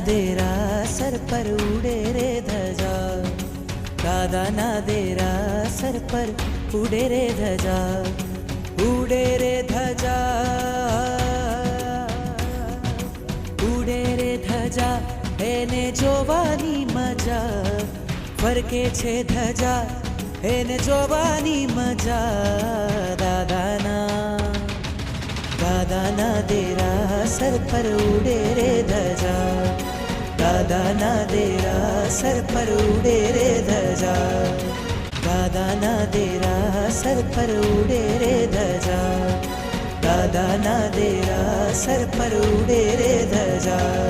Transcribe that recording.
देरा सर पर उड़े रे धजा, दादा देरा सर पर उड़े रे धजा, उड़े रे धजा, उड़े रे धजा, એને જોવાની મજા, ફરકે છે ધજા, એને જોવાની મજા. દાદાના દેરા સર પર ઉડે રે ધજા, દાદાના દેરા સર પર ઉડે રે ધજા, દાદાના દેરા સર પર ઉડે રે ધજા, દાદાના દેરા સર પર ઉડે રે ધજા.